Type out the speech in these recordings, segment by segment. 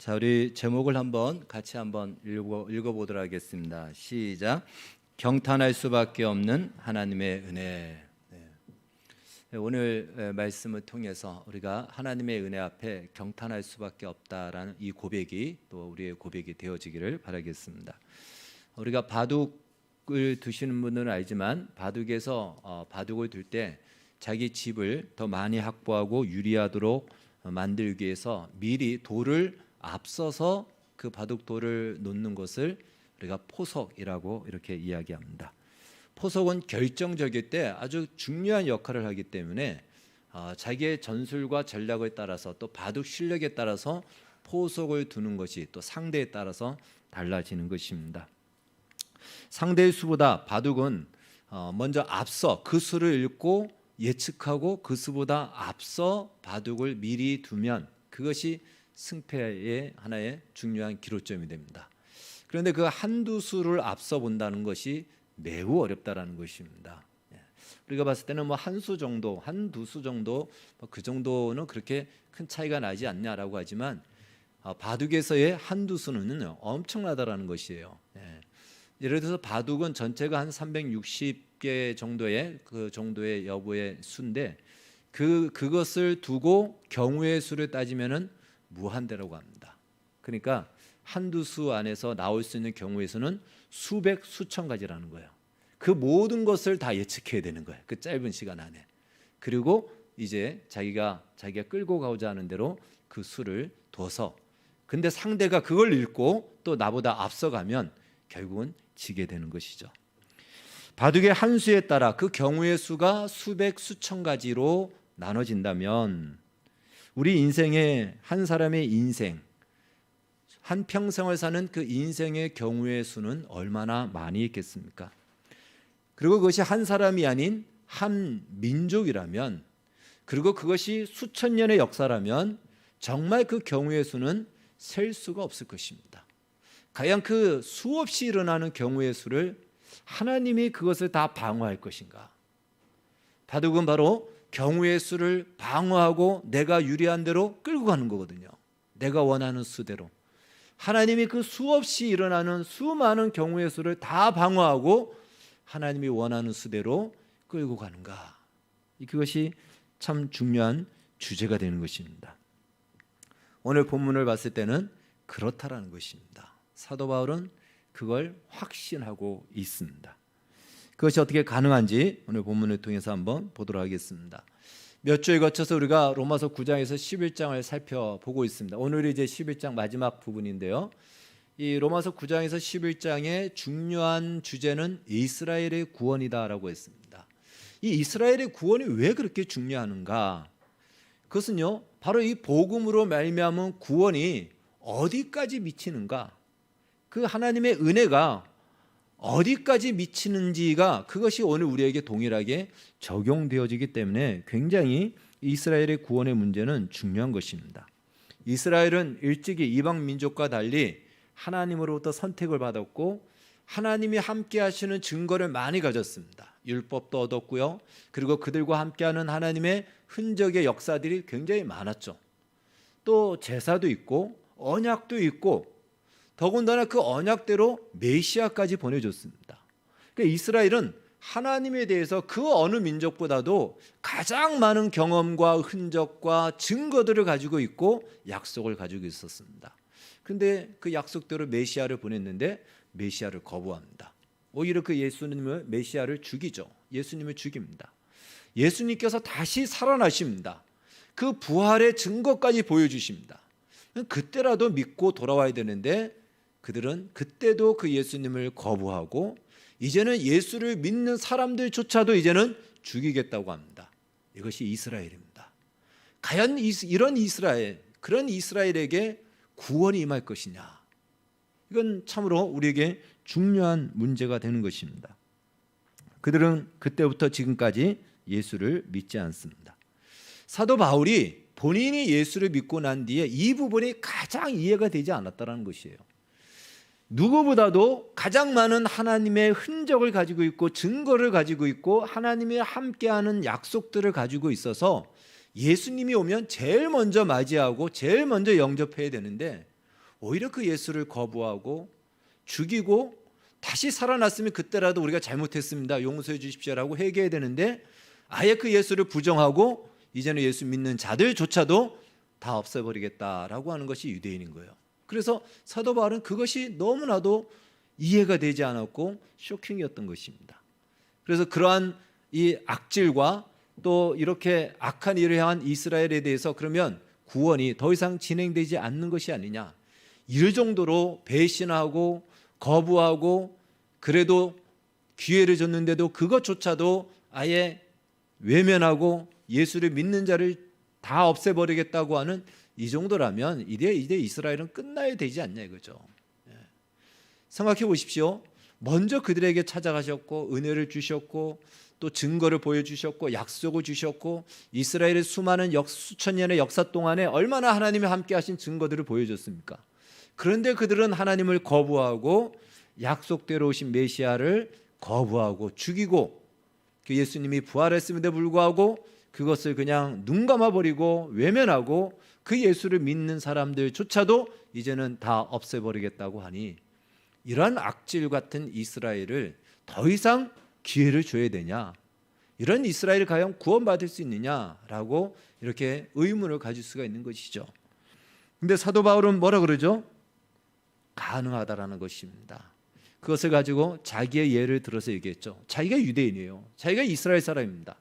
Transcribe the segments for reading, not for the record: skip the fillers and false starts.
자, 우리 제목을 같이 읽어보도록 하겠습니다. 시작. 경탄할 수밖에 없는 하나님의 은혜. 네. 오늘 말씀을 통해서 우리가 하나님의 은혜 앞에 경탄할 수밖에 없다라는 이 고백이 또 우리의 고백이 되어지기를 바라겠습니다. 우리가 바둑을 두시는 분들은 알지만 바둑에서 바둑을 둘 때 자기 집을 더 많이 확보하고 유리하도록 만들기 위해서 미리 돌을 앞서서 그 바둑돌을 놓는 것을 우리가 포석이라고 이렇게 이야기합니다. 포석은 결정적일 때 아주 중요한 역할을 하기 때문에 자기의 전술과 전략에 따라서 또 바둑 실력에 따라서 포석을 두는 것이 또 상대에 따라서 달라지는 것입니다. 상대의 수보다 바둑은 먼저 앞서 그 수를 읽고 예측하고 그 수보다 앞서 바둑을 미리 두면 그것이 승패의 하나의 중요한 기로점이 됩니다. 그런데 그 한두 수를 앞서 본다는 것이 매우 어렵다라는 것입니다. 우리가 봤을 때는 한 수 정도, 한두 수 정도, 그 정도는 그렇게 큰 차이가 나지 않냐라고 하지만 바둑에서의 한두 수는 엄청나다라는 것이에요. 예를 들어서 바둑은 전체가 한 360개 정도의 그 정도의 여부의 수인데 그것을 두고 경우의 수를 따지면은 무한대라고 합니다. 그러니까 한두 수 안에서 나올 수 있는 경우의 수는 수백 수천 가지라는 거예요. 그 모든 것을 다 예측해야 되는 거예요. 그 짧은 시간 안에. 그리고 이제 자기가 끌고 가고자 하는 대로 그 수를 둬서 근데 상대가 그걸 읽고 또 나보다 앞서가면 결국은 지게 되는 것이죠. 바둑의 한 수에 따라 그 경우의 수가 수백 수천 가지로 나눠진다면 우리 인생의 한 사람의 인생 한 평생을 사는 그 인생의 경우의 수는 얼마나 많이 있겠습니까? 그리고 그것이 한 사람이 아닌 한 민족이라면 그리고 그것이 수천 년의 역사라면 정말 그 경우의 수는 셀 수가 없을 것입니다. 과연 그 수없이 일어나는 경우의 수를 하나님이 그것을 다 방어할 것인가? 바둑은 바로 경우의 수를 방어하고 내가 유리한 대로 끌고 가는 거거든요. 내가 원하는 수대로. 하나님이 그 수없이 일어나는 수많은 경우의 수를 다 방어하고 하나님이 원하는 수대로 끌고 가는가? 그것이 참 중요한 주제가 되는 것입니다. 오늘 본문을 봤을 때는 그렇다라는 것입니다. 사도 바울은 그걸 확신하고 있습니다. 그것이 어떻게 가능한지 오늘 본문을 통해서 한번 보도록 하겠습니다. 몇 주에 거쳐서 우리가 로마서 9장에서 11장을 살펴보고 있습니다. 오늘이 이제 11장 마지막 부분인데요. 이 로마서 9장에서 11장의 중요한 주제는 이스라엘의 구원이다라고 했습니다. 이 이스라엘의 구원이 왜 그렇게 중요한가? 그것은요, 바로 이 복음으로 말미암은 구원이 어디까지 미치는가? 그 하나님의 은혜가 어디까지 미치는지가 그것이 오늘 우리에게 동일하게 적용되어지기 때문에 굉장히 이스라엘의 구원의 문제는 중요한 것입니다. 이스라엘은 일찍이 이방 민족과 달리 하나님으로부터 선택을 받았고 하나님이 함께 하시는 증거를 많이 가졌습니다. 율법도 얻었고요. 그리고 그들과 함께하는 하나님의 흔적의 역사들이 굉장히 많았죠. 또 제사도 있고 언약도 있고 더군다나 그 언약대로 메시아까지 보내줬습니다. 그러니까 이스라엘은 하나님에 대해서 그 어느 민족보다도 가장 많은 경험과 흔적과 증거들을 가지고 있고 약속을 가지고 있었습니다. 그런데 그 약속대로 메시아를 보냈는데 메시아를 거부합니다. 오히려 그 예수님을 메시아를 죽이죠. 예수님을 죽입니다. 예수님께서 다시 살아나십니다. 그 부활의 증거까지 보여주십니다. 그때라도 믿고 돌아와야 되는데 그들은 그때도 그 예수님을 거부하고 이제는 예수를 믿는 사람들조차도 이제는 죽이겠다고 합니다. 이것이 이스라엘입니다. 과연 이런 이스라엘, 그런 이스라엘에게 구원이 임할 것이냐? 이건 참으로 우리에게 중요한 문제가 되는 것입니다. 그들은 그때부터 지금까지 예수를 믿지 않습니다. 사도 바울이 본인이 예수를 믿고 난 뒤에 이 부분이 가장 이해가 되지 않았다는 것이에요. 누구보다도 가장 많은 하나님의 흔적을 가지고 있고 증거를 가지고 있고 하나님이 함께하는 약속들을 가지고 있어서 예수님이 오면 제일 먼저 맞이하고 제일 먼저 영접해야 되는데 오히려 그 예수를 거부하고 죽이고 다시 살아났으면 그때라도 우리가 잘못했습니다, 용서해 주십시오라고 회개해야 되는데 아예 그 예수를 부정하고 이제는 예수 믿는 자들조차도 다 없애버리겠다라고 하는 것이 유대인인 거예요. 그래서 사도 바울은 그것이 너무나도 이해가 되지 않았고 쇼킹이었던 것입니다. 그래서 그러한 이 악질과 또 이렇게 악한 일을 향한 이스라엘에 대해서 그러면 구원이 더 이상 진행되지 않는 것이 아니냐, 이럴 정도로 배신하고 거부하고 그래도 기회를 줬는데도 그것조차도 아예 외면하고 예수를 믿는 자를 다 없애버리겠다고 하는 이 정도라면 이제 이스라엘은 끝나야 되지 않냐 이거죠. 생각해 보십시오. 먼저 그들에게 찾아가셨고 은혜를 주셨고 또 증거를 보여주셨고 약속을 주셨고 이스라엘의 수많은 수천 년의 역사 동안에 얼마나 하나님이 함께 하신 증거들을 보여줬습니까? 그런데 그들은 하나님을 거부하고 약속대로 오신 메시아를 거부하고 죽이고 그 예수님이 부활했음에도 불구하고 그것을 그냥 눈 감아버리고 외면하고 그 예수를 믿는 사람들조차도 이제는 다 없애버리겠다고 하니 이러한 악질 같은 이스라엘을 더 이상 기회를 줘야 되냐, 이런 이스라엘이 과연 구원받을 수 있느냐라고 이렇게 의문을 가질 수가 있는 것이죠. 근데 사도 바울은 뭐라 그러죠? 가능하다라는 것입니다. 그것을 가지고 자기의 예를 들어서 얘기했죠. 자기가 유대인이에요. 자기가 이스라엘 사람입니다.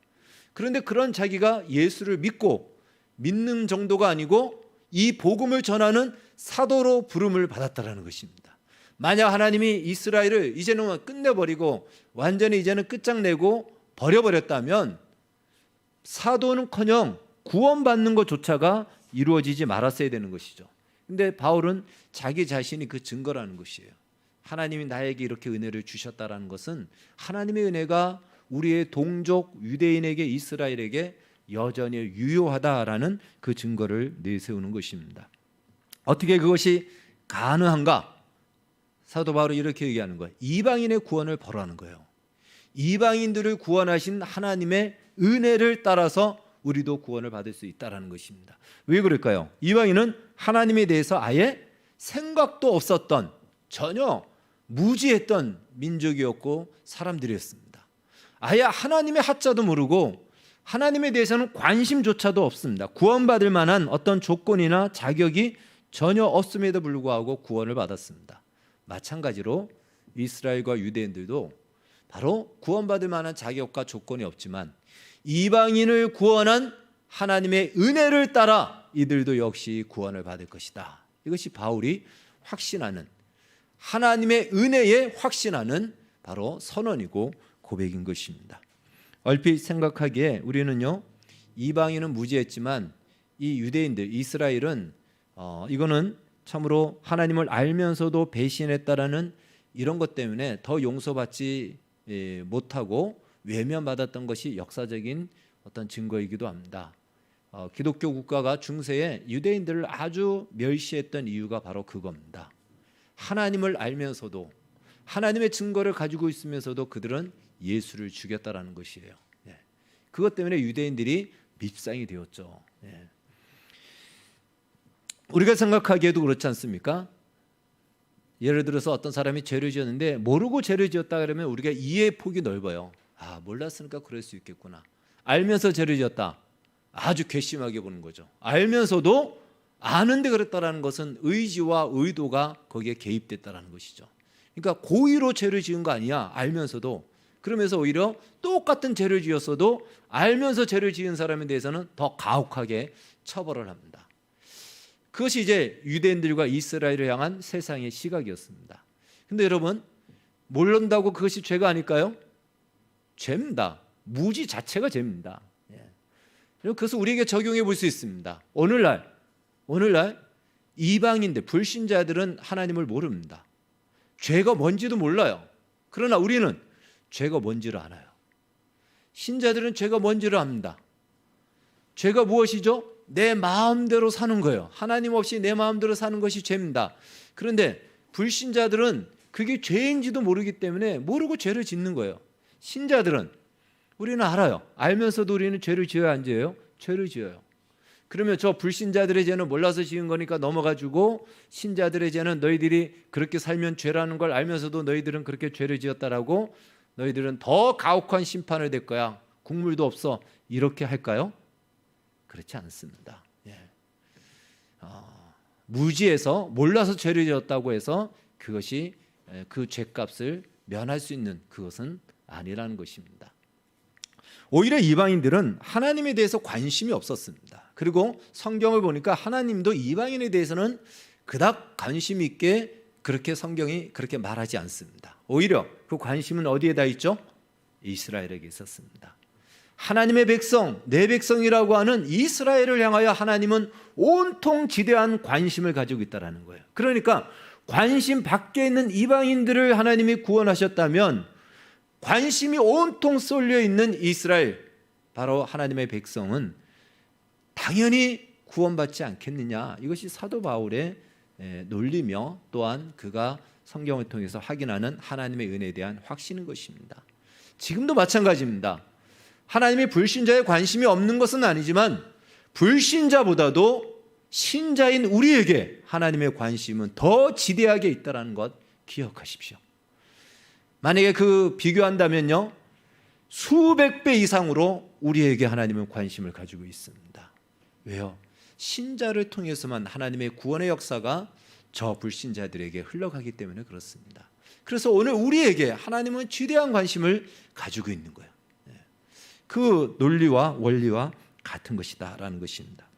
그런데 그런 자기가 예수를 믿는 정도가 아니고 이 복음을 전하는 사도로 부름을 받았다라는 것입니다. 만약 하나님이 이스라엘을 이제는 끝내버리고 완전히 이제는 끝장내고 버려버렸다면 사도는커녕 구원받는 것조차가 이루어지지 말았어야 되는 것이죠. 근데 바울은 자기 자신이 그 증거라는 것이에요. 하나님이 나에게 이렇게 은혜를 주셨다라는 것은 하나님의 은혜가 우리의 동족 유대인에게 이스라엘에게 여전히 유효하다라는 그 증거를 내세우는 것입니다. 어떻게 그것이 가능한가? 사도 바울이 이렇게 얘기하는 거예요. 이방인의 구원을 보라는 거예요. 이방인들을 구원하신 하나님의 은혜를 따라서 우리도 구원을 받을 수 있다는 것입니다. 왜 그럴까요? 이방인은 하나님에 대해서 아예 생각도 없었던, 전혀 무지했던 민족이었고 사람들이었습니다. 아예 하나님의 하자도 모르고 하나님에 대해서는 관심조차도 없습니다. 구원받을 만한 어떤 조건이나 자격이 전혀 없음에도 불구하고 구원을 받았습니다. 마찬가지로 이스라엘과 유대인들도 바로 구원받을 만한 자격과 조건이 없지만 이방인을 구원한 하나님의 은혜를 따라 이들도 역시 구원을 받을 것이다. 이것이 바울이 확신하는, 하나님의 은혜에 확신하는 바로 선언이고 고백인 것입니다. 얼핏 생각하기에 우리는요, 이방인은 무지했지만 이 유대인들, 이스라엘은 이거는 참으로 하나님을 알면서도 배신했다라는 이런 것 때문에 더 용서받지 못하고 외면받았던 것이 역사적인 어떤 증거이기도 합니다. 기독교 국가가 중세에 유대인들을 아주 멸시했던 이유가 바로 그겁니다. 하나님을 알면서도 하나님의 증거를 가지고 있으면서도 그들은 예수를 죽였다라는 것이에요. 그것 때문에 유대인들이 밉상이 되었죠. 우리가 생각하기에도 그렇지 않습니까? 예를 들어서 어떤 사람이 죄를 지었는데 모르고 죄를 지었다 그러면 우리가 이해의 폭이 넓어요. 아, 몰랐으니까 그럴 수 있겠구나. 알면서 죄를 지었다, 아주 괘씸하게 보는 거죠. 알면서도 아는데 그랬다라는 것은 의지와 의도가 거기에 개입됐다라는 것이죠. 그러니까 고의로 죄를 지은 거 아니야, 알면서도. 그러면서 오히려 똑같은 죄를 지었어도 알면서 죄를 지은 사람에 대해서는 더 가혹하게 처벌을 합니다. 그것이 이제 유대인들과 이스라엘을 향한 세상의 시각이었습니다. 근데 여러분, 모른다고 그것이 죄가 아닐까요? 죄입니다. 무지 자체가 죄입니다. 그래서 우리에게 적용해 볼 수 있습니다. 오늘날 이방인들, 불신자들은 하나님을 모릅니다. 죄가 뭔지도 몰라요. 그러나 우리는 죄가 뭔지를 알아요. 신자들은 죄가 뭔지를 압니다. 죄가 무엇이죠? 내 마음대로 사는 거예요. 하나님 없이 내 마음대로 사는 것이 죄입니다. 그런데 불신자들은 그게 죄인지도 모르기 때문에 모르고 죄를 짓는 거예요. 신자들은 우리는 알아요. 알면서도 우리는 죄를 지어야 안 지어요? 죄를 지어요. 그러면 저 불신자들의 죄는 몰라서 지은 거니까 넘어가지고 신자들의 죄는 너희들이 그렇게 살면 죄라는 걸 알면서도 너희들은 그렇게 죄를 지었다라고 너희들은 더 가혹한 심판을 될 거야. 국물도 없어. 이렇게 할까요? 그렇지 않습니다. 무지해서 몰라서 죄를 지었다고 해서 그것이 그 죄값을 면할 수 있는 그것은 아니라는 것입니다. 오히려 이방인들은 하나님에 대해서 관심이 없었습니다. 그리고 성경을 보니까 하나님도 이방인에 대해서는 그닥 관심 있게 그렇게 성경이 그렇게 말하지 않습니다. 오히려 그 관심은 어디에다 있죠? 이스라엘에게 있었습니다. 하나님의 백성, 내 백성이라고 하는 이스라엘을 향하여 하나님은 온통 지대한 관심을 가지고 있다는 거예요. 그러니까 관심 밖에 있는 이방인들을 하나님이 구원하셨다면 관심이 온통 쏠려 있는 이스라엘, 바로 하나님의 백성은 당연히 구원받지 않겠느냐. 이것이 사도 바울의 논리며 또한 그가 성경을 통해서 확인하는 하나님의 은혜에 대한 확신인 것입니다. 지금도 마찬가지입니다. 하나님이 불신자에 관심이 없는 것은 아니지만 불신자보다도 신자인 우리에게 하나님의 관심은 더 지대하게 있다는 것 기억하십시오. 만약에 그 비교한다면요, 수백 배 이상으로 우리에게 하나님은 관심을 가지고 있습니다. 왜요? 신자를 통해서만 하나님의 구원의 역사가 저 불신자들에게 흘러가기 때문에 그렇습니다. 그래서 오늘 우리에게 하나님은 지대한 관심을 가지고 있는 거예요. 그 논리와 원리와 같은 것이다라는 것입니다.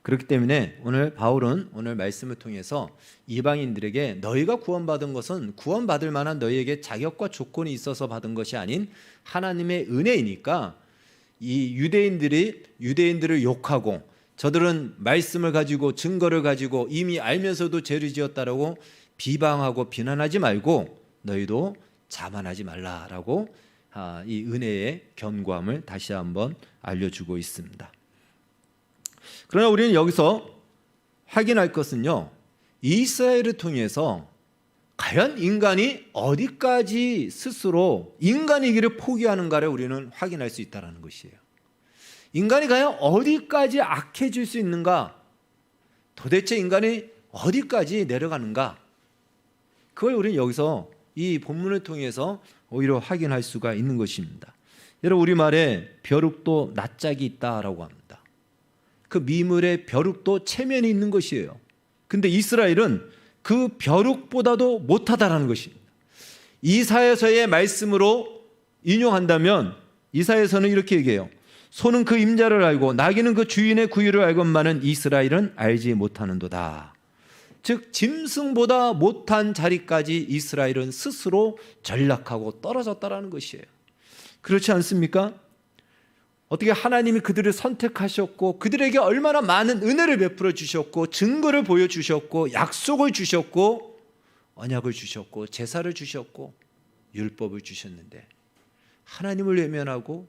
그렇기 때문에 오늘 바울은 오늘 말씀을 통해서 이방인들에게 너희가 구원받은 것은 구원받을 만한 너희에게 자격과 조건이 있어서 받은 것이 아닌 하나님의 은혜이니까 이 유대인들을 욕하고 저들은 말씀을 가지고 증거를 가지고 이미 알면서도 죄를 지었다라고 비방하고 비난하지 말고 너희도 자만하지 말라라고 이 은혜의 견고함을 다시 한번 알려주고 있습니다. 그러나 우리는 여기서 확인할 것은요, 이스라엘을 통해서 과연 인간이 어디까지 스스로 인간이기를 포기하는가를 우리는 확인할 수 있다는 것이에요. 인간이 과연 어디까지 악해질 수 있는가? 도대체 인간이 어디까지 내려가는가? 그걸 우리는 여기서 이 본문을 통해서 오히려 확인할 수가 있는 것입니다. 여러분, 우리말에 벼룩도 낯짝이 있다라고 합니다. 그 미물의 벼룩도 체면이 있는 것이에요. 근데 이스라엘은 그 벼룩보다도 못하다라는 것입니다. 이사야서의 말씀으로 인용한다면 이사야서는 이렇게 얘기해요. 소는 그 임자를 알고 나귀는 그 주인의 구유를 알건만은 이스라엘은 알지 못하는도다. 즉 짐승보다 못한 자리까지 이스라엘은 스스로 전락하고 떨어졌다라는 것이에요. 그렇지 않습니까? 어떻게 하나님이 그들을 선택하셨고 그들에게 얼마나 많은 은혜를 베풀어 주셨고 증거를 보여주셨고 약속을 주셨고 언약을 주셨고 제사를 주셨고 율법을 주셨는데 하나님을 외면하고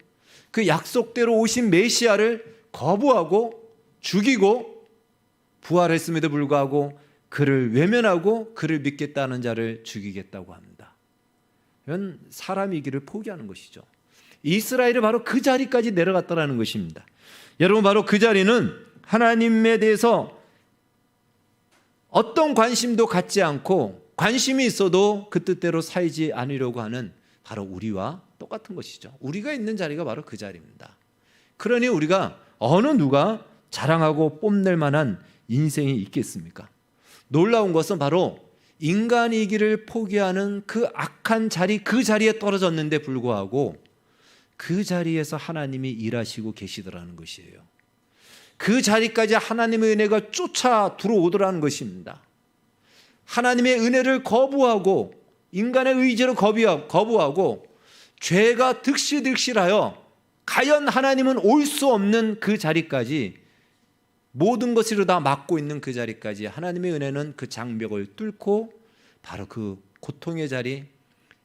그 약속대로 오신 메시아를 거부하고 죽이고 부활했음에도 불구하고 그를 외면하고 그를 믿겠다는 자를 죽이겠다고 합니다. 이건 사람이기를 포기하는 것이죠. 이스라엘이 바로 그 자리까지 내려갔다는 것입니다. 여러분, 바로 그 자리는 하나님에 대해서 어떤 관심도 갖지 않고 관심이 있어도 그 뜻대로 살지 않으려고 하는 바로 우리와 똑같은 것이죠. 우리가 있는 자리가 바로 그 자리입니다. 그러니 우리가 어느 누가 자랑하고 뽐낼 만한 인생이 있겠습니까? 놀라운 것은 바로 인간이기를 포기하는 그 악한 자리, 그 자리에 떨어졌는데 불구하고 그 자리에서 하나님이 일하시고 계시더라는 것이에요. 그 자리까지 하나님의 은혜가 쫓아 들어오더라는 것입니다. 하나님의 은혜를 거부하고 인간의 의지로 거부하고 죄가 득실득실하여 과연 하나님은 올 수 없는 그 자리까지 모든 것으로 다 막고 있는 그 자리까지 하나님의 은혜는 그 장벽을 뚫고 바로 그 고통의 자리,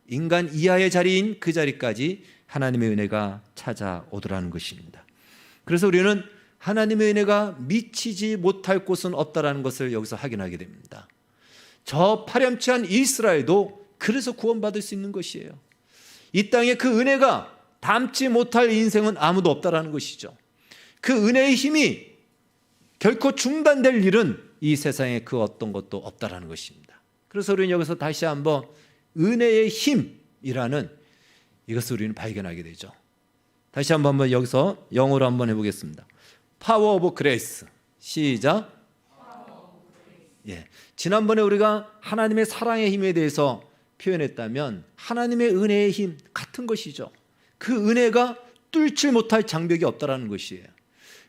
인간 이하의 자리인 그 자리까지 하나님의 은혜가 찾아오더라는 것입니다. 그래서 우리는 하나님의 은혜가 미치지 못할 곳은 없다라는 것을 여기서 확인하게 됩니다. 저 파렴치한 이스라엘도 그래서 구원받을 수 있는 것이에요. 이 땅에 그 은혜가 담지 못할 인생은 아무도 없다라는 것이죠. 그 은혜의 힘이 결코 중단될 일은 이 세상에 그 어떤 것도 없다라는 것입니다. 그래서 우리는 여기서 다시 한번 은혜의 힘이라는 이것을 우리는 발견하게 되죠. 다시 한번 여기서 영어로 한번 해보겠습니다. Power of Grace. 시작. 예. 지난번에 우리가 하나님의 사랑의 힘에 대해서 표현했다면 하나님의 은혜의 힘 같은 것이죠. 그 은혜가 뚫지 못할 장벽이 없다라는 것이에요.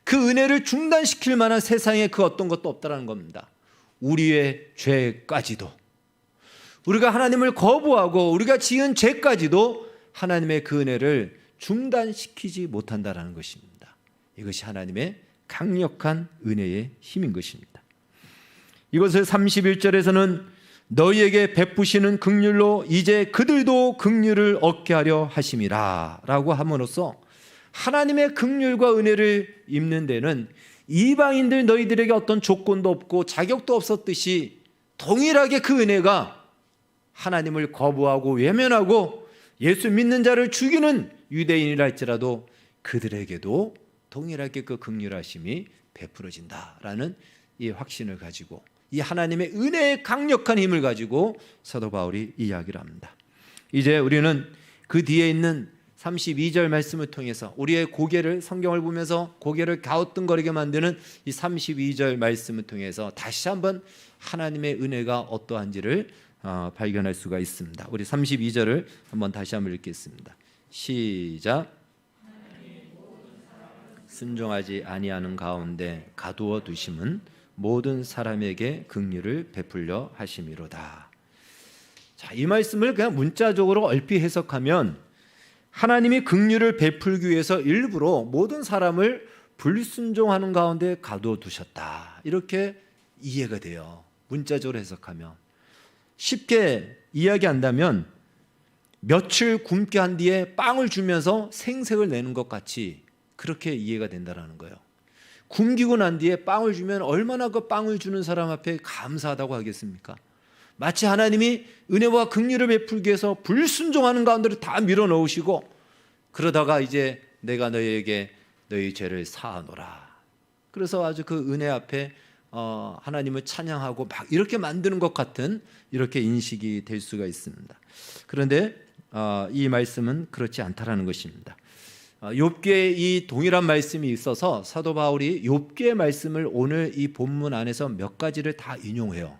그 은혜를 중단시킬 만한 세상에 그 어떤 것도 없다라는 겁니다. 우리의 죄까지도, 우리가 하나님을 거부하고 우리가 지은 죄까지도 하나님의 그 은혜를 중단시키지 못한다라는 것입니다. 이것이 하나님의 강력한 은혜의 힘인 것입니다. 이것을 31절에서는 너희에게 베푸시는 긍휼로 이제 그들도 긍휼을 얻게 하려 하심이라 라고 함으로써 하나님의 긍휼과 은혜를 입는 데는 이방인들 너희들에게 어떤 조건도 없고 자격도 없었듯이 동일하게 그 은혜가 하나님을 거부하고 외면하고 예수 믿는 자를 죽이는 유대인이라 할지라도 그들에게도 동일하게 그 긍휼하심이 베풀어진다라는 이 확신을 가지고 이 하나님의 은혜의 강력한 힘을 가지고 사도 바울이 이야기를 합니다. 이제 우리는 그 뒤에 있는 32절 말씀을 통해서 우리의 고개를, 성경을 보면서 고개를 갸우뚱거리게 만드는 이 32절 말씀을 통해서 다시 한번 하나님의 은혜가 어떠한지를 발견할 수가 있습니다. 우리 32절을 한번 다시 한번 읽겠습니다. 시작. 순종하지 아니하는 가운데 가두어 두심은 모든 사람에게 긍휼을 베풀려 하심이로다. 자, 이 말씀을 그냥 문자적으로 얼핏 해석하면 하나님이 긍휼을 베풀기 위해서 일부러 모든 사람을 불순종하는 가운데 가두어 두셨다, 이렇게 이해가 돼요. 문자적으로 해석하면. 쉽게 이야기한다면 며칠 굶게 한 뒤에 빵을 주면서 생색을 내는 것 같이 그렇게 이해가 된다는 거예요. 굶기고 난 뒤에 빵을 주면 얼마나 그 빵을 주는 사람 앞에 감사하다고 하겠습니까? 마치 하나님이 은혜와 긍휼을 베풀기 위해서 불순종하는 가운데로 다 밀어넣으시고 그러다가 이제 내가 너희에게 너희 죄를 사하노라. 그래서 아주 그 은혜 앞에 하나님을 찬양하고 막 이렇게 만드는 것 같은 이렇게 인식이 될 수가 있습니다. 그런데 이 말씀은 그렇지 않다라는 것입니다. 욥기에 이 동일한 말씀이 있어서 사도 바울이 욥기의 말씀을 오늘 이 본문 안에서 몇 가지를 다 인용해요.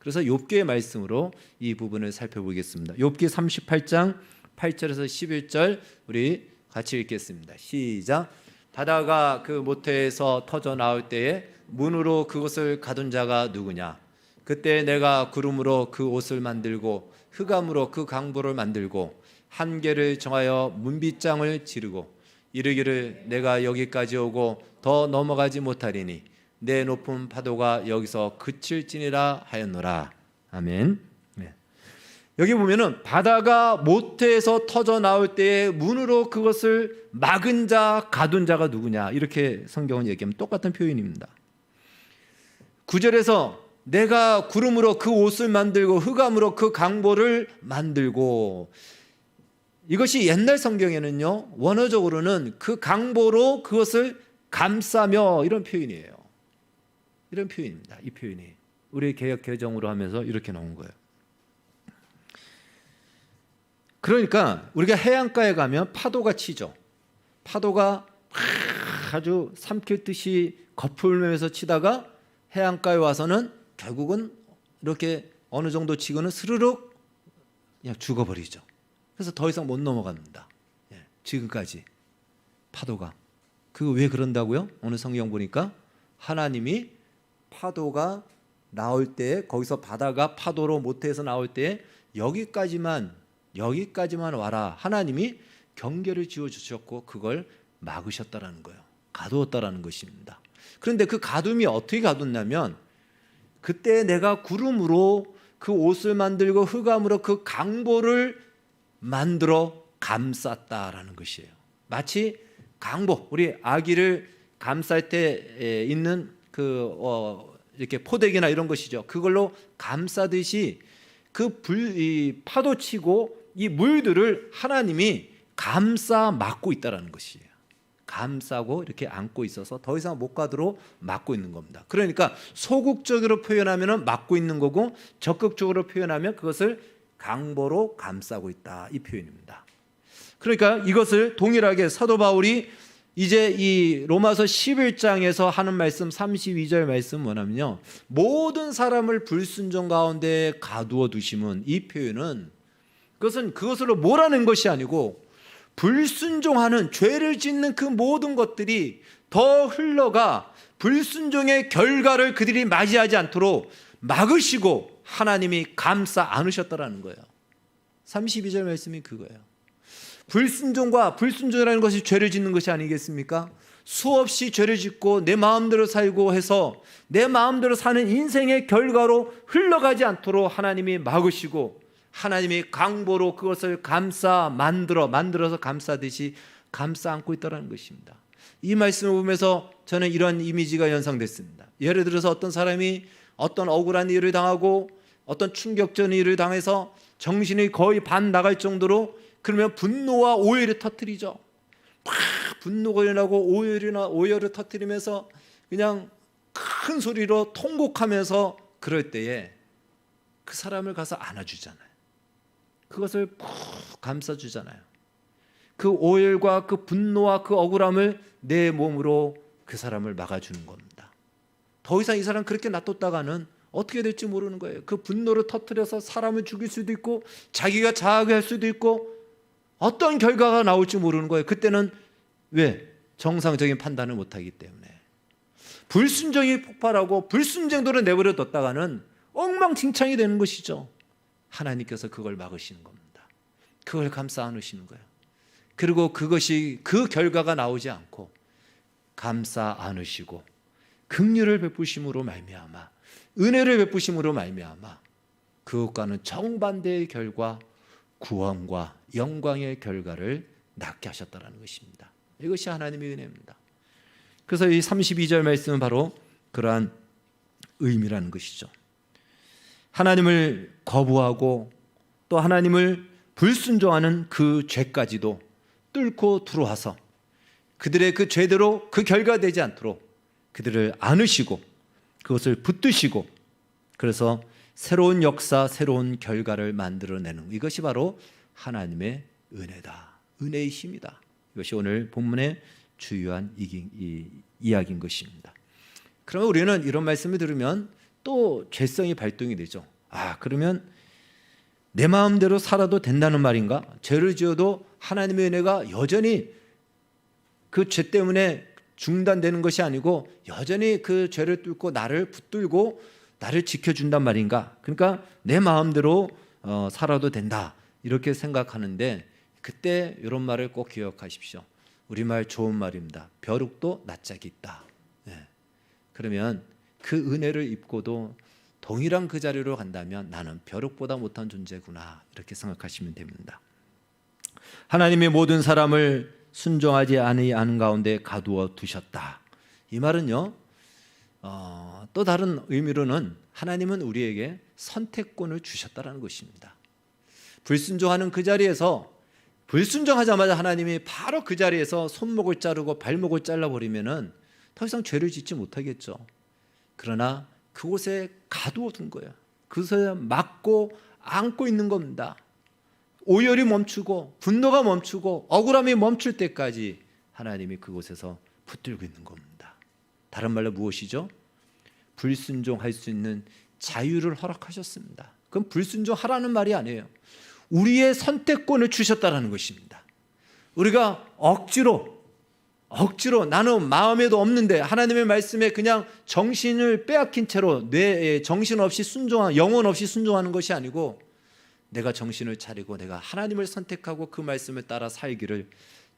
그래서 욥기의 말씀으로 이 부분을 살펴보겠습니다. 욥기 38장 8절에서 11절 우리 같이 읽겠습니다. 시작. 바다가 그 모태에서 터져 나올 때에 문으로 그것을 가둔 자가 누구냐? 그때 내가 구름으로 그 옷을 만들고 흑암으로 그 강보를 만들고 한계를 정하여 문빗장을 지르고 이르기를 내가 여기까지 오고 더 넘어가지 못하리니 내 높은 파도가 여기서 그칠지니라 하였노라. 아멘. 네. 여기 보면은 바다가 모태에서 터져 나올 때에 문으로 그것을 막은 자, 가둔 자가 누구냐, 이렇게 성경은 얘기하면 똑같은 표현입니다. 9절에서 내가 구름으로 그 옷을 만들고 흑암으로 그 강보를 만들고, 이것이 옛날 성경에는요 원어적으로는 그 강보로 그것을 감싸며 이런 표현이에요. 이런 표현입니다. 이 표현이 우리 개역 개정으로 하면서 이렇게 나온 거예요. 그러니까 우리가 해안가에 가면 파도가 치죠. 파도가 아주 삼킬 듯이 거풀면서 치다가 해안가에 와서는 결국은 이렇게 어느 정도 치고는 스르륵 그냥 죽어버리죠. 그래서 더 이상 못 넘어갑니다. 지금까지 파도가. 그거 왜 그런다고요? 오늘 성경 보니까 하나님이 파도가 나올 때, 거기서 바다가 파도로 모태에서 나올 때 여기까지만 와라, 하나님이 경계를 지어주셨고 그걸 막으셨다라는 거예요. 가두었다라는 것입니다. 그런데 그 가둠이 어떻게 가뒀냐면 그때 내가 구름으로 그 옷을 만들고 흑암으로 그 강보를 만들어 감쌌다라는 것이에요. 마치 강보, 우리 아기를 감쌀 때 있는 이렇게 포대기나 이런 것이죠. 그걸로 감싸듯이 이 파도치고 이 물들을 하나님이 감싸 막고 있다라는 것이에요. 감싸고 이렇게 안고 있어서 더 이상 못 가도록 막고 있는 겁니다. 그러니까 소극적으로 표현하면 막고 있는 거고, 적극적으로 표현하면 그것을 강보로 감싸고 있다, 이 표현입니다. 그러니까 이것을 동일하게 사도 바울이 이제 이 로마서 11장에서 하는 말씀 32절 말씀 뭐냐면요, 모든 사람을 불순종 가운데 가두어 두심은, 이 표현은 그것은 그것으로 몰아낸 것이 아니고 불순종하는, 죄를 짓는 그 모든 것들이 더 흘러가 불순종의 결과를 그들이 맞이하지 않도록 막으시고 하나님이 감싸 안으셨다라는 거예요. 32절 말씀이 그거예요. 불순종과 불순종이라는 것이 죄를 짓는 것이 아니겠습니까? 수없이 죄를 짓고 내 마음대로 살고 해서 내 마음대로 사는 인생의 결과로 흘러가지 않도록 하나님이 막으시고, 하나님이 강보로 그것을 만들어서 감싸듯이 감싸 안고 있다는 것입니다. 이 말씀을 보면서 저는 이런 이미지가 연상됐습니다. 예를 들어서 어떤 사람이 어떤 억울한 일을 당하고 어떤 충격적인 일을 당해서 정신이 거의 반 나갈 정도로, 그러면 분노와 오열을 터뜨리죠. 막 분노가 일어나고 오열을 터뜨리면서 그냥 큰 소리로 통곡하면서, 그럴 때에 그 사람을 가서 안아주잖아요. 그것을 푹 감싸주잖아요. 그 오열과 그 분노와 그 억울함을 내 몸으로 그 사람을 막아주는 겁니다. 더 이상 이 사람 그렇게 놔뒀다가는 어떻게 될지 모르는 거예요. 그 분노를 터뜨려서 사람을 죽일 수도 있고 자기가 자하게 할 수도 있고 어떤 결과가 나올지 모르는 거예요. 그때는 왜? 정상적인 판단을 못하기 때문에. 불순종이 폭발하고 불순종도로 내버려 뒀다가는 엉망진창이 되는 것이죠. 하나님께서 그걸 막으시는 겁니다. 그걸 감싸 안으시는 거예요. 그리고 그것이, 그 결과가 나오지 않고 감싸 안으시고 긍휼을 베푸심으로 말미암아, 은혜를 베푸심으로 말미암아 그것과는 정반대의 결과, 구원과 영광의 결과를 낳게 하셨다는 것입니다. 이것이 하나님의 은혜입니다. 그래서 이 32절 말씀은 바로 그러한 의미라는 것이죠. 하나님을 거부하고 또 하나님을 불순종하는 그 죄까지도 뚫고 들어와서 그들의 그 죄대로 그 결과되지 않도록 그들을 안으시고 그것을 붙드시고, 그래서 새로운 역사, 새로운 결과를 만들어내는, 이것이 바로 하나님의 은혜다, 은혜의 힘이다. 이것이 오늘 본문의 주요한 이야기인 것입니다. 그러면 우리는 이런 말씀을 들으면 또 죄성이 발동이 되죠. 그러면 내 마음대로 살아도 된다는 말인가? 죄를 지어도 하나님의 은혜가 여전히 그 죄 때문에 중단되는 것이 아니고 여전히 그 죄를 뚫고 나를 붙들고 나를 지켜준단 말인가? 그러니까 내 마음대로 살아도 된다, 이렇게 생각하는데, 그때 이런 말을 꼭 기억하십시오. 우리말 좋은 말입니다. 벼룩도 낯짝이 있다. 그러면 그 은혜를 입고도 동일한 그 자리로 간다면 나는 벼룩보다 못한 존재구나, 이렇게 생각하시면 됩니다. 하나님의 모든 사람을 순종하지 않은 가운데 가두어 두셨다. 이 말은요, 또 다른 의미로는 하나님은 우리에게 선택권을 주셨다는 것입니다. 불순종하는 그 자리에서, 불순종하자마자 하나님이 바로 그 자리에서 손목을 자르고 발목을 잘라버리면은 더 이상 죄를 짓지 못하겠죠. 그러나 그곳에 가두어 둔 거예요. 그것을 막고 안고 있는 겁니다. 오열이 멈추고 분노가 멈추고 억울함이 멈출 때까지 하나님이 그곳에서 붙들고 있는 겁니다. 다른 말로 무엇이죠? 불순종할 수 있는 자유를 허락하셨습니다. 그건 불순종하라는 말이 아니에요. 우리의 선택권을 주셨다라는 것입니다. 우리가 억지로 나는 마음에도 없는데 하나님의 말씀에 그냥 정신을 빼앗긴 채로 뇌에 정신없이 영혼 없이 순종하는 것이 아니고, 내가 정신을 차리고 내가 하나님을 선택하고 그 말씀을 따라 살기를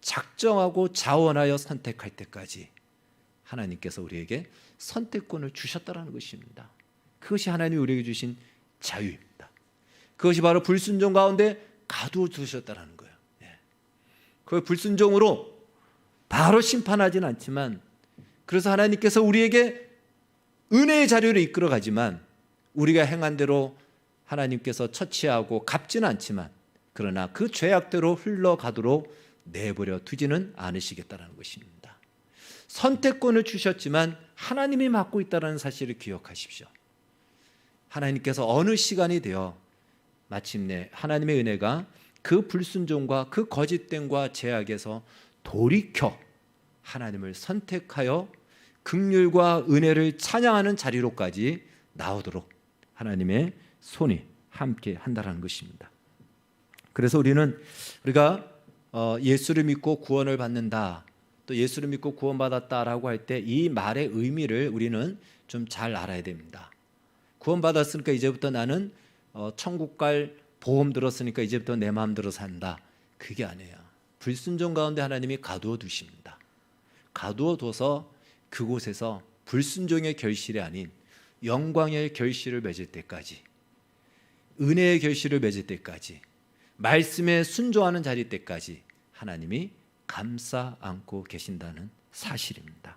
작정하고 자원하여 선택할 때까지 하나님께서 우리에게 선택권을 주셨다라는 것입니다. 그것이 하나님이 우리에게 주신 자유입니다. 그것이 바로 불순종 가운데 가두어 두셨다라는 거예요. 그 불순종으로 바로 심판하지는 않지만, 그래서 하나님께서 우리에게 은혜의 자리로 이끌어 가지만 우리가 행한 대로 하나님께서 처치하고 갚지는 않지만, 그러나 그 죄악대로 흘러가도록 내버려 두지는 않으시겠다는 것입니다. 선택권을 주셨지만 하나님이 맡고 있다는 사실을 기억하십시오. 하나님께서 어느 시간이 되어 마침내 하나님의 은혜가 그 불순종과 그 거짓됨과 죄악에서 돌이켜 하나님을 선택하여 긍휼과 은혜를 찬양하는 자리로까지 나오도록 하나님의 손이 함께 한다는 것입니다. 그래서 우리가 예수를 믿고 구원을 받는다, 또 예수를 믿고 구원받았다라고 할 때 이 말의 의미를 우리는 좀 잘 알아야 됩니다. 구원받았으니까 이제부터 나는 천국 갈 보험 들었으니까 이제부터 내 마음대로 산다, 그게 아니에요. 불순종 가운데 하나님이 가두어 두십니다. 가두어 둬서 그곳에서 불순종의 결실이 아닌 영광의 결실을 맺을 때까지, 은혜의 결실을 맺을 때까지, 말씀에 순종하는 자리 때까지 하나님이 감싸 안고 계신다는 사실입니다.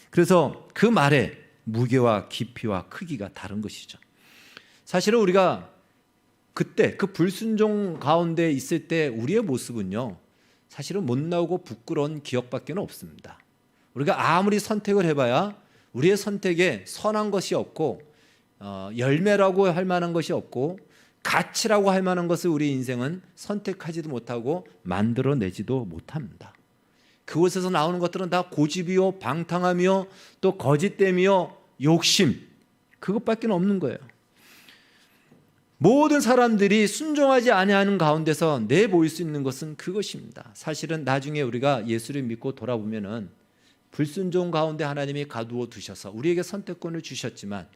그래서 그 말의 무게와 깊이와 크기가 다른 것이죠. 사실은 우리가 그때 그 불순종 가운데 있을 때 우리의 모습은요, 사실은 못나오고 부끄러운 기억밖에 없습니다. 우리가 아무리 선택을 해봐야 우리의 선택에 선한 것이 없고 열매라고 할 만한 것이 없고 가치라고 할 만한 것을 우리 인생은 선택하지도 못하고 만들어내지도 못합니다. 그곳에서 나오는 것들은 다 고집이요, 방탕함이요, 또 거짓됨이요, 욕심, 그것밖에 없는 거예요. 모든 사람들이 순종하지 아니하는 가운데서 내보일 수 있는 것은 그것입니다. 사실은 나중에 우리가 예수를 믿고 돌아보면은 불순종 가운데 하나님이 가두어 두셔서 우리에게 선택권을 주셨지만,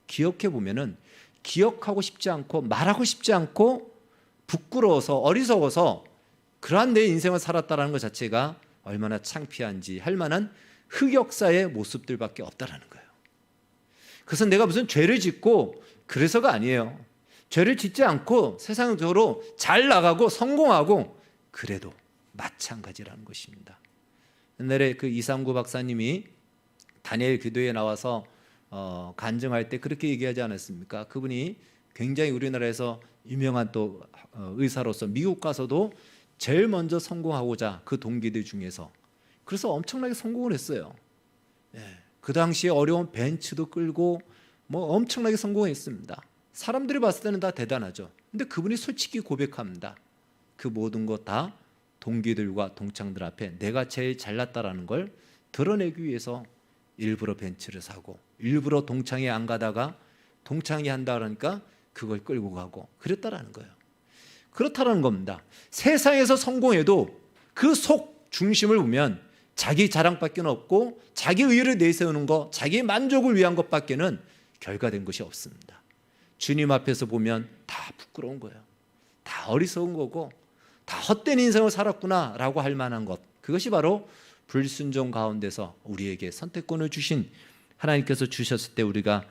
기억해 보면은 기억하고 싶지 않고 말하고 싶지 않고 부끄러워서 어리석어서 그러한 내 인생을 살았다는 것 자체가 얼마나 창피한지 할 만한 흑역사의 모습들밖에 없다라는 거예요. 그래서 내가 무슨 죄를 짓고 그래서가 아니에요. 죄를 짓지 않고 세상적으로 잘 나가고 성공하고 그래도 마찬가지라는 것입니다. 옛날에 그 이상구 박사님이 다니엘 기도에 나와서 간증할 때 그렇게 얘기하지 않았습니까? 그분이 굉장히 우리나라에서 유명한 또 의사로서 미국 가서도 제일 먼저 성공하고자 그 동기들 중에서, 그래서 엄청나게 성공을 했어요. 그 당시에 어려운 벤츠도 끌고 뭐 엄청나게 성공했습니다. 사람들이 봤을 때는 다 대단하죠. 근데 그분이 솔직히 고백합니다. 그 모든 것 다 동기들과 동창들 앞에 내가 제일 잘났다라는 걸 드러내기 위해서 일부러 벤츠를 사고 일부러 동창회 안 가다가 동창회 한다 그러니까 그걸 끌고 가고 그랬다라는 거예요. 그렇다라는 겁니다. 세상에서 성공해도 그 속 중심을 보면 자기 자랑밖에 없고 자기 의의를 내세우는 것, 자기 만족을 위한 것밖에는 결과된 것이 없습니다. 주님 앞에서 보면 다 부끄러운 거예요. 다 어리석은 거고 다 헛된 인생을 살았구나라고 할 만한 것, 그것이 바로 불순종 가운데서 우리에게 선택권을 주신 하나님께서 주셨을 때 우리가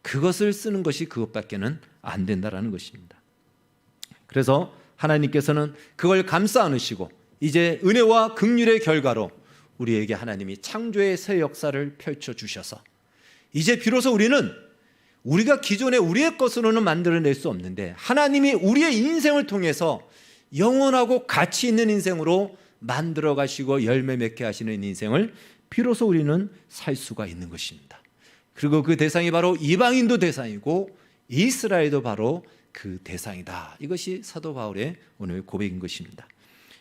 그것을 쓰는 것이 그것밖에는 안 된다라는 것입니다. 그래서 하나님께서는 그걸 감싸 안으시고 이제 은혜와 긍휼의 결과로 우리에게 하나님이 창조의 새 역사를 펼쳐주셔서 이제 비로소 우리는 우리가 기존에 우리의 것으로는 만들어낼 수 없는데 하나님이 우리의 인생을 통해서 영원하고 가치 있는 인생으로 만들어 가시고 열매 맺게 하시는 인생을 비로소 우리는 살 수가 있는 것입니다. 그리고 그 대상이 바로 이방인도 대상이고 이스라엘도 바로 그 대상이다. 이것이 사도 바울의 오늘 고백인 것입니다.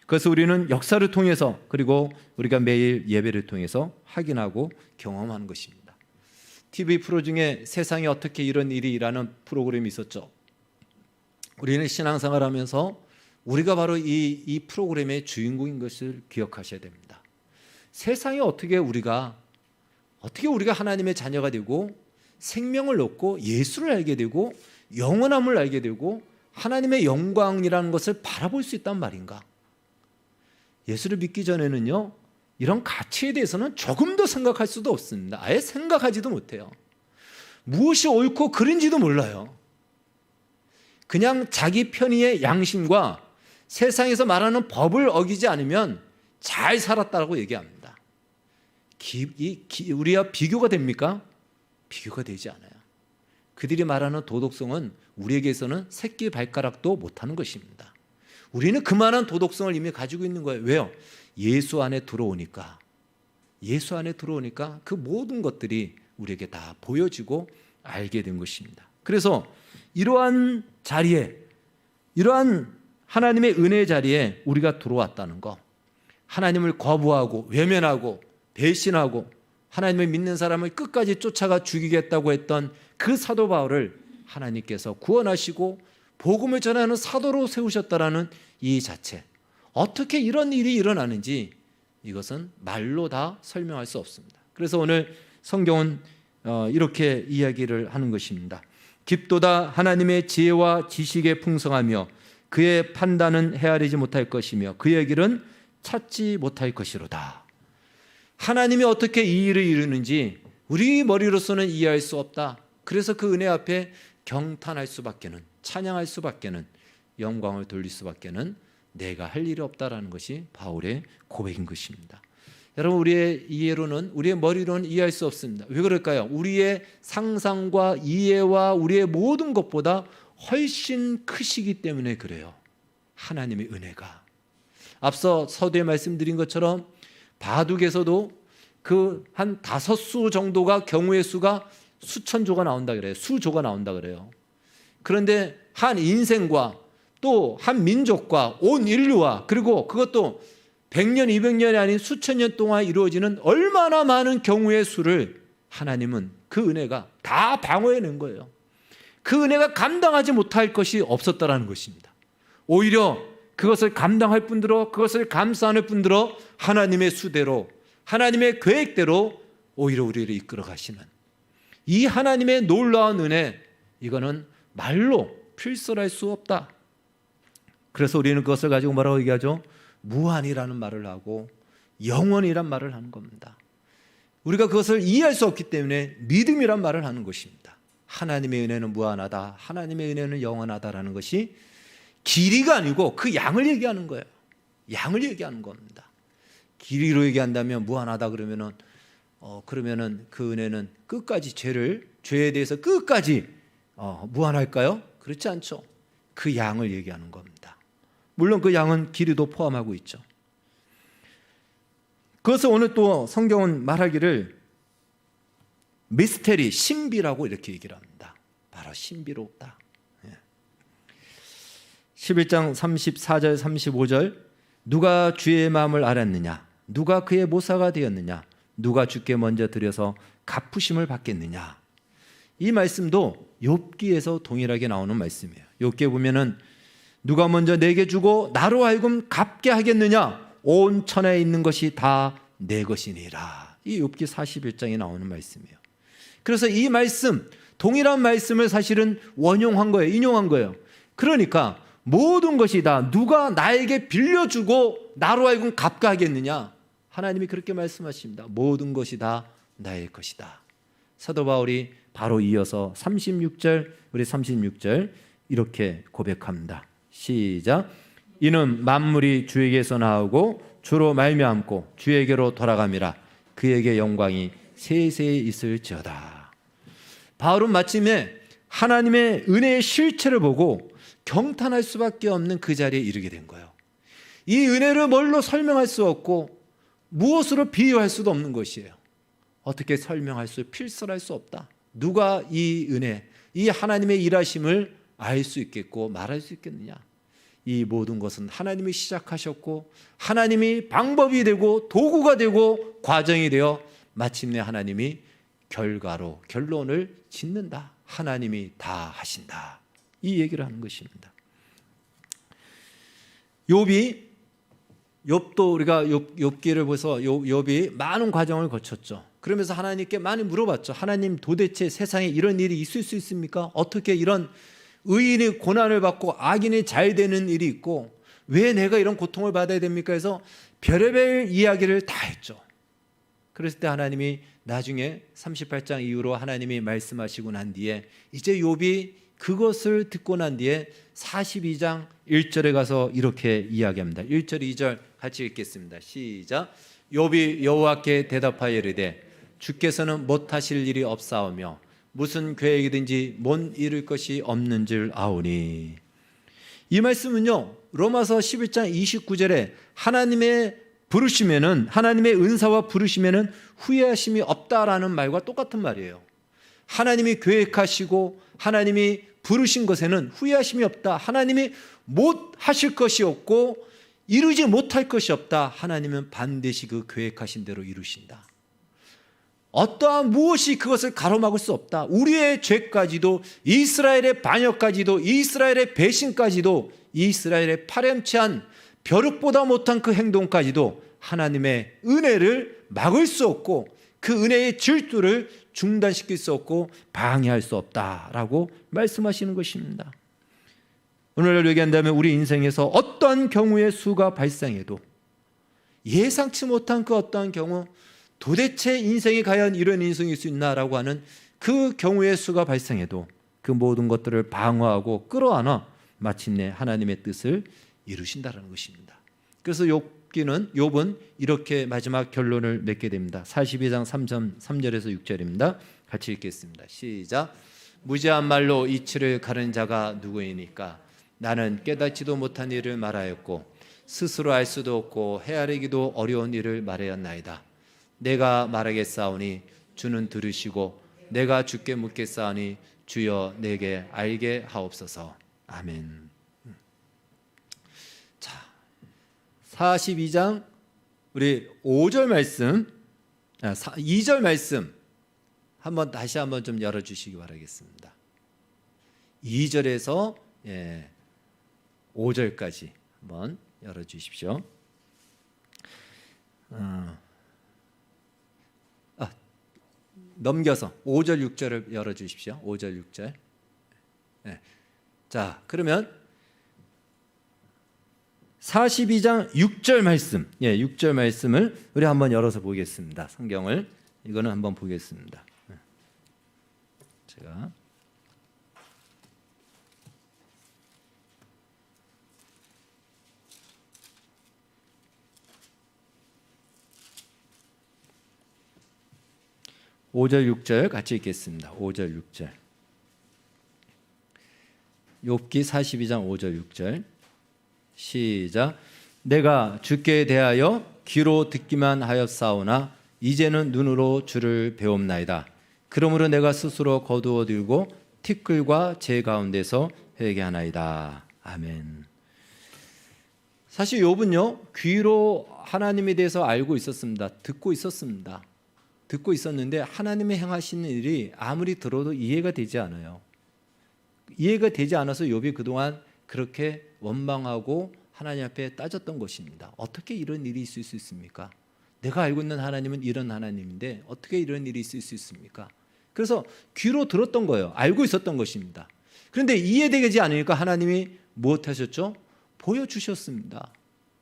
그래서 우리는 역사를 통해서 그리고 우리가 매일 예배를 통해서 확인하고 경험하는 것입니다. TV 프로 중에 세상에 어떻게 이런 일이라는 프로그램이 있었죠. 우리는 신앙생활하면서 우리가 바로 이 프로그램의 주인공인 것을 기억하셔야 됩니다. 세상에 어떻게 우리가 하나님의 자녀가 되고 생명을 얻고 예수를 알게 되고 영원함을 알게 되고 하나님의 영광이라는 것을 바라볼 수 있단 말인가? 예수를 믿기 전에는요, 이런 가치에 대해서는 조금도 생각할 수도 없습니다. 아예 생각하지도 못해요. 무엇이 옳고 그른지도 몰라요. 그냥 자기 편의의 양심과 세상에서 말하는 법을 어기지 않으면 잘 살았다고 얘기합니다. 우리와 비교가 됩니까? 비교가 되지 않아요. 그들이 말하는 도덕성은 우리에게서는 새끼 발가락도 못하는 것입니다. 우리는 그만한 도덕성을 이미 가지고 있는 거예요. 왜요? 예수 안에 들어오니까 예수 안에 들어오니까 그 모든 것들이 우리에게 다 보여지고 알게 된 것입니다. 그래서 이러한 자리에, 이러한 하나님의 은혜의 자리에 우리가 들어왔다는 거, 하나님을 거부하고 외면하고 배신하고 하나님을 믿는 사람을 끝까지 쫓아가 죽이겠다고 했던 그 사도 바울을 하나님께서 구원하시고 복음을 전하는 사도로 세우셨다라는 이 자체, 어떻게 이런 일이 일어나는지 이것은 말로 다 설명할 수 없습니다. 그래서 오늘 성경은 이렇게 이야기를 하는 것입니다. 깊도다 하나님의 지혜와 지식에 풍성하며 그의 판단은 헤아리지 못할 것이며 그의 길은 찾지 못할 것이로다. 하나님이 어떻게 이 일을 이루는지 우리 머리로서는 이해할 수 없다. 그래서 그 은혜 앞에 경탄할 수밖에는, 찬양할 수밖에는, 영광을 돌릴 수밖에는 내가 할 일이 없다라는 것이 바울의 고백인 것입니다. 여러분, 우리의 이해로는, 우리의 머리로는 이해할 수 없습니다. 왜 그럴까요? 우리의 상상과 이해와 우리의 모든 것보다 훨씬 크시기 때문에 그래요. 하나님의 은혜가. 앞서 서두에 말씀드린 것처럼 바둑에서도 그 한 5수 정도가 경우의 수가 수천조가 나온다 그래요. 수조가 나온다 그래요. 그런데 한 인생과 또 한 민족과 온 인류와, 그리고 그것도 100년, 200년이 아닌 수천 년 동안 이루어지는 얼마나 많은 경우의 수를 하나님은 그 은혜가 다 방어해낸 거예요. 그 은혜가 감당하지 못할 것이 없었다라는 것입니다. 오히려 그것을 감당할 뿐더러, 그것을 감수할 뿐더러 하나님의 수대로, 하나님의 계획대로 오히려 우리를 이끌어 가시는 이 하나님의 놀라운 은혜, 이거는 말로 필설할 수 없다. 그래서 우리는 그것을 가지고 뭐라고 얘기하죠? 무한이라는 말을 하고 영원이란 말을 하는 겁니다. 우리가 그것을 이해할 수 없기 때문에 믿음이란 말을 하는 것입니다. 하나님의 은혜는 무한하다, 하나님의 은혜는 영원하다라는 것이 길이가 아니고 그 양을 얘기하는 거예요. 양을 얘기하는 겁니다. 길이로 얘기한다면 무한하다 그러면은 그 은혜는 끝까지 죄에 대해서 끝까지 무한할까요? 그렇지 않죠. 그 양을 얘기하는 겁니다. 물론 그 양은 길이도 포함하고 있죠. 그래서 오늘 또 성경은 말하기를 미스테리, 신비라고 이렇게 얘기를 합니다. 바로 신비롭다. 11장 34절 35절, 누가 주의 마음을 알았느냐? 누가 그의 모사가 되었느냐? 누가 주께 먼저 드려서 갚으심을 받겠느냐? 이 말씀도 욥기에서 동일하게 나오는 말씀이에요. 욥기에 보면은 누가 먼저 내게 주고 나로 하여금 갚게 하겠느냐? 온 천하에 있는 것이 다 내 것이니라. 이 욥기 41장에 나오는 말씀이에요. 그래서 이 말씀, 동일한 말씀을 사실은 원용한 거예요. 인용한 거예요. 그러니까 모든 것이 다 누가 나에게 빌려주고 나로 하여금 갚게 하겠느냐? 하나님이 그렇게 말씀하십니다. 모든 것이 다 나의 것이다. 사도 바울이 바로 이어서 36절, 우리 36절 이렇게 고백합니다. 시작. 이는 만물이 주에게서 나오고 주로 말미암고 주에게로 돌아감이라. 그에게 영광이 세세히 있을지어다. 바울은 마침내 하나님의 은혜의 실체를 보고 경탄할 수밖에 없는 그 자리에 이르게 된 거예요. 이 은혜를 뭘로 설명할 수 없고 무엇으로 비유할 수도 없는 것이에요. 어떻게 설명할 수, 필설할 수 없다. 누가 이 은혜, 이 하나님의 일하심을 알 수 있겠고 말할 수 있겠느냐? 이 모든 것은 하나님이 시작하셨고 하나님이 방법이 되고 도구가 되고 과정이 되어 마침내 하나님이 결과로 결론을 짓는다. 하나님이 다 하신다. 이 얘기를 하는 것입니다. 욥도 우리가 욥기를 보서 욥이 많은 과정을 거쳤죠. 그러면서 하나님께 많이 물어봤죠. 하나님, 도대체 세상에 이런 일이 있을 수 있습니까? 어떻게 이런 의인이 고난을 받고 악인이 잘 되는 일이 있고 왜 내가 이런 고통을 받아야 됩니까? 해서 별의별 이야기를 다 했죠. 그랬을 때 하나님이 나중에 38장 이후로 하나님이 말씀하시고 난 뒤에 이제 욥이 그것을 듣고 난 뒤에 42장 1절에 가서 이렇게 이야기합니다. 1절 2절 같이 읽겠습니다. 시작. 욥이 여호와께 대답하여 이르되 주께서는 못하실 일이 없사오며 무슨 계획이든지 못 이룰 것이 없는 줄 아오니. 이 말씀은요, 로마서 11장 29절에 하나님의 부르시면은, 하나님의 은사와 부르시면은 후회하심이 없다라는 말과 똑같은 말이에요. 하나님이 계획하시고 하나님이 부르신 것에는 후회하심이 없다. 하나님이 못 하실 것이 없고 이루지 못할 것이 없다. 하나님은 반드시 그 계획하신 대로 이루신다. 어떠한 무엇이 그것을 가로막을 수 없다. 우리의 죄까지도, 이스라엘의 반역까지도, 이스라엘의 배신까지도, 이스라엘의 파렴치한 벼룩보다 못한 그 행동까지도 하나님의 은혜를 막을 수 없고 그 은혜의 질투를 중단시킬 수 없고 방해할 수 없다라고 말씀하시는 것입니다. 오늘 얘기한다면 우리 인생에서 어떠한 경우의 수가 발생해도, 예상치 못한 그 어떠한 경우, 도대체 인생이 과연 이런 인생일 수 있나라고 하는 그 경우의 수가 발생해도 그 모든 것들을 방어하고 끌어안아 마침내 하나님의 뜻을 이루신다라는 것입니다. 그래서 욥은 이렇게 마지막 결론을 맺게 됩니다. 42장 3절에서 6절입니다. 같이 읽겠습니다. 시작. 무지한 말로 이치를 가른 자가 누구이니까? 나는 깨닫지도 못한 일을 말하였고 스스로 알 수도 없고 헤아리기도 어려운 일을 말하였나이다. 내가 말하겠사오니 주는 들으시고 내가 주께 묻겠사오니 주여 내게 알게 하옵소서. 아멘. 자, 42장 우리 5절 말씀, 2절 말씀 다시 한번 좀 열어주시기 바라겠습니다. 2절에서 5절까지 한번 열어주십시오. 넘겨서 5절 6절을 열어주십시오. 5절 6절. 자, 그러면 42장 6절 말씀, 6절 말씀을 우리 한번 열어서 보겠습니다. 성경을 이거는 한번 보겠습니다. 제가 (5절 6절) 같이 읽겠습니다. 5절 6절. 욥기 42장 5절 6절. 시작. 내가 주께 대하여 귀로 듣기만 하였사오나 이제는 눈으로 주를 배움나이다. 그러므로 내가 스스로 거두어 들고 티끌과 제 가운데서 회개하나이다. 아멘. 사실 욥은요, 귀로 하나님에 대해서 알고 있었습니다. 듣고 있었습니다. 듣고 있었는데 하나님의 행하시는 일이 아무리 들어도 이해가 되지 않아요. 이해가 되지 않아서 욥이 그동안 그렇게 원망하고 하나님 앞에 따졌던 것입니다. 어떻게 이런 일이 있을 수 있습니까? 내가 알고 있는 하나님은 이런 하나님인데 어떻게 이런 일이 있을 수 있습니까? 그래서 귀로 들었던 거예요. 알고 있었던 것입니다. 그런데 이해되지 않으니까 하나님이 무엇하셨죠? 보여주셨습니다.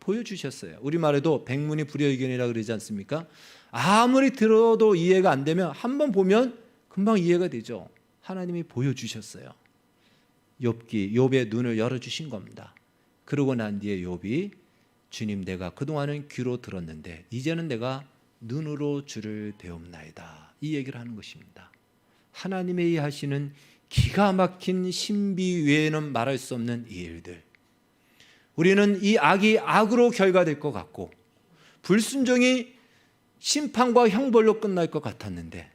보여주셨어요. 우리말에도 백문이 불여일견이라고 그러지 않습니까? 아무리 들어도 이해가 안 되면 한번 보면 금방 이해가 되죠. 하나님이 보여주셨어요. 욥의 눈을 열어주신 겁니다. 그러고 난 뒤에 욥이 주님, 내가 그동안은 귀로 들었는데 이제는 내가 눈으로 주를 배움나이다, 이 얘기를 하는 것입니다. 하나님의 하시는 기가 막힌 신비 외에는 말할 수 없는 이 일들, 우리는 이 악이 악으로 결과될 것 같고 불순종이 심판과 형벌로 끝날 것 같았는데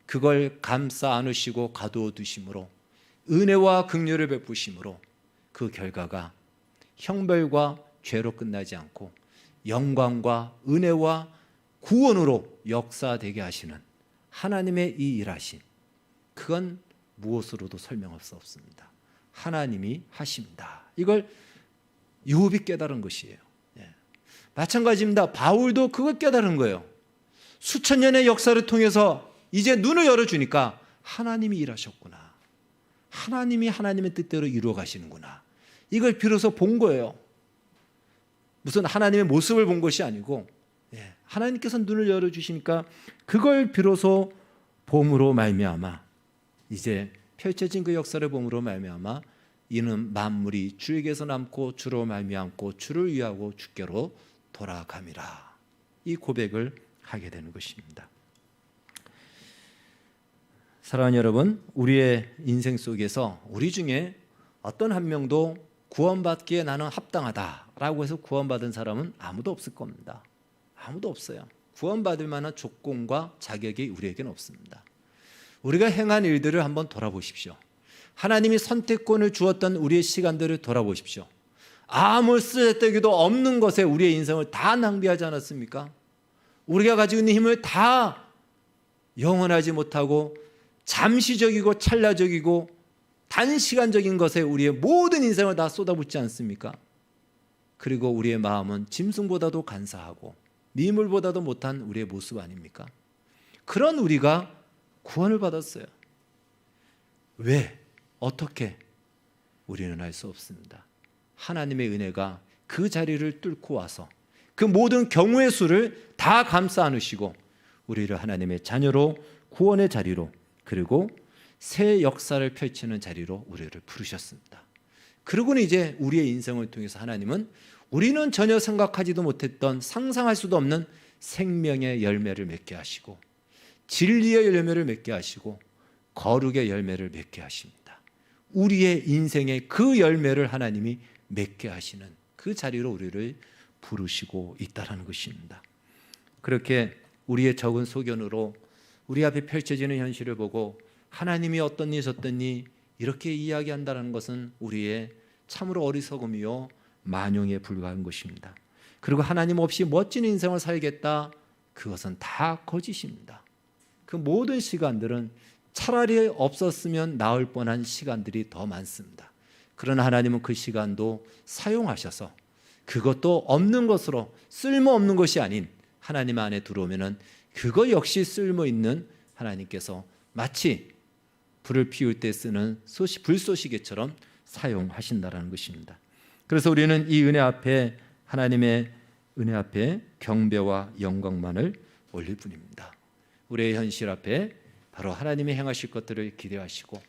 그걸 감싸 안으시고 가두어 두심으로, 은혜와 긍휼을 베푸심으로 그 결과가 형벌과 죄로 끝나지 않고 영광과 은혜와 구원으로 역사되게 하시는 하나님의 이 일하심, 그건 무엇으로도 설명할 수 없습니다. 하나님이 하십니다. 이걸 욥이 깨달은 것이에요. 마찬가지입니다. 바울도 그걸 깨달은 거예요. 수천 년의 역사를 통해서 이제 눈을 열어주니까 하나님이 일하셨구나, 하나님이 하나님의 뜻대로 이루어 가시는구나, 이걸 비로소 본 거예요. 무슨 하나님의 모습을 본 것이 아니고 하나님께서 눈을 열어주시니까 그걸 비로소 봄으로 말미암아, 이제 펼쳐진 그 역사를 봄으로 말미암아 이는 만물이 주에게서 남고 주로 말미암고 주를 위하고 주께로 돌아감이라, 이 고백을 하게 되는 것입니다. 사랑하는 여러분, 우리의 인생 속에서 우리 중에 어떤 한 명도 구원받기에 나는 합당하다라고 해서 구원받은 사람은 아무도 없을 겁니다. 아무도 없어요. 구원받을 만한 조건과 자격이 우리에게는 없습니다. 우리가 행한 일들을 한번 돌아보십시오. 하나님이 선택권을 주었던 우리의 시간들을 돌아보십시오. 아무 쓰잘데기도 없는 것에 우리의 인생을 다 낭비하지 않았습니까? 우리가 가지고 있는 힘을 다 영원하지 못하고 잠시적이고 찰나적이고 단시간적인 것에 우리의 모든 인생을 다 쏟아붓지 않습니까? 그리고 우리의 마음은 짐승보다도 간사하고 미물보다도 못한 우리의 모습 아닙니까? 그런 우리가 구원을 받았어요. 왜? 어떻게? 우리는 알 수 없습니다. 하나님의 은혜가 그 자리를 뚫고 와서 그 모든 경우의 수를 다 감싸 안으시고 우리를 하나님의 자녀로 구원의 자리로 그리고 새 역사를 펼치는 자리로 우리를 부르셨습니다. 그러고는 이제 우리의 인생을 통해서 하나님은 우리는 전혀 생각하지도 못했던 상상할 수도 없는 생명의 열매를 맺게 하시고 진리의 열매를 맺게 하시고 거룩의 열매를 맺게 하십니다. 우리의 인생의 그 열매를 하나님이 맺게 하시는 그 자리로 우리를 부르시고 있다는 것입니다. 그렇게 우리의 적은 소견으로 우리 앞에 펼쳐지는 현실을 보고 하나님이 어떤 일 저떤 일 이렇게 이야기한다는 것은 우리의 참으로 어리석음이요 만용에 불과한 것입니다. 그리고 하나님 없이 멋진 인생을 살겠다, 그것은 다 거짓입니다. 그 모든 시간들은 차라리 없었으면 나을 뻔한 시간들이 더 많습니다. 그러나 하나님은 그 시간도 사용하셔서 그것도 없는 것으로 쓸모없는 것이 아닌 하나님 안에 들어오면은 그거 역시 쓸모있는 하나님께서 마치 불을 피울 때 쓰는 불쏘시개처럼 사용하신다라는 것입니다. 그래서 우리는 이 은혜 앞에 하나님의 은혜 앞에 경배와 영광만을 올릴 뿐입니다. 우리의 현실 앞에 바로 하나님이 행하실 것들을 기대하시고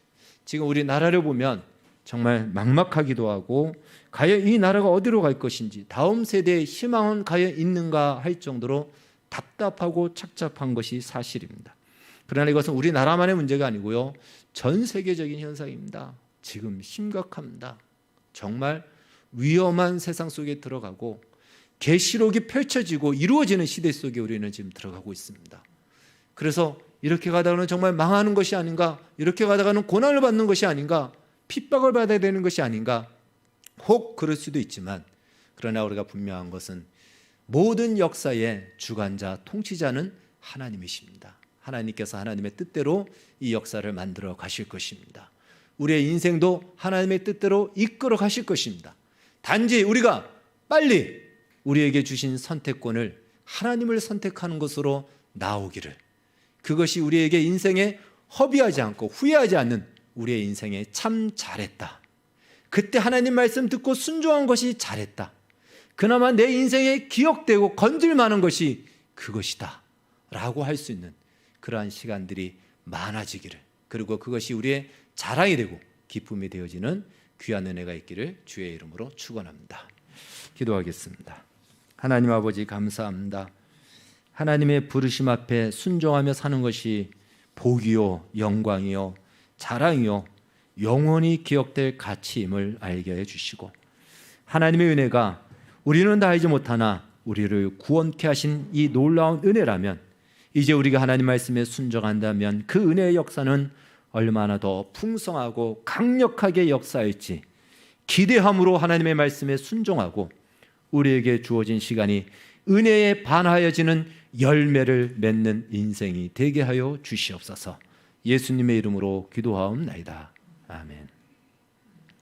지금 우리 나라를 보면 정말 막막하기도 하고 과연 이 나라가 어디로 갈 것인지 다음 세대의 희망은 과연 있는가 할 정도로 답답하고 착잡한 것이 사실입니다. 그러나 이것은 우리나라만의 문제가 아니고요 전 세계적인 현상입니다. 지금 심각합니다. 정말 위험한 세상 속에 들어가고 계시록이 펼쳐지고 이루어지는 시대 속에 우리는 지금 들어가고 있습니다. 그래서 이렇게 가다가는 정말 망하는 것이 아닌가, 이렇게 가다가는 고난을 받는 것이 아닌가, 핍박을 받아야 되는 것이 아닌가, 혹 그럴 수도 있지만 그러나 우리가 분명한 것은 모든 역사의 주관자, 통치자는 하나님이십니다. 하나님께서 하나님의 뜻대로 이 역사를 만들어 가실 것입니다. 우리의 인생도 하나님의 뜻대로 이끌어 가실 것입니다. 단지 우리가 빨리 우리에게 주신 선택권을 하나님을 선택하는 것으로 나오기를, 그것이 우리에게 인생에 허비하지 않고 후회하지 않는 우리의 인생에 참 잘했다, 그때 하나님 말씀 듣고 순종한 것이 잘했다, 그나마 내 인생에 기억되고 건질만한 것이 그것이다 라고 할 수 있는 그러한 시간들이 많아지기를, 그리고 그것이 우리의 자랑이 되고 기쁨이 되어지는 귀한 은혜가 있기를 주의 이름으로 축원합니다. 기도하겠습니다. 하나님 아버지 감사합니다. 하나님의 부르심 앞에 순종하며 사는 것이 복이요 영광이요 자랑이요 영원히 기억될 가치임을 알게 해주시고, 하나님의 은혜가 우리는 다 알지 못하나 우리를 구원케 하신 이 놀라운 은혜라면 이제 우리가 하나님 말씀에 순종한다면 그 은혜의 역사는 얼마나 더 풍성하고 강력하게 역사할지 기대함으로 하나님의 말씀에 순종하고 우리에게 주어진 시간이 은혜에 반하여지는 열매를 맺는 인생이 되게 하여 주시옵소서. 예수님의 이름으로 기도하옵나이다. 아멘.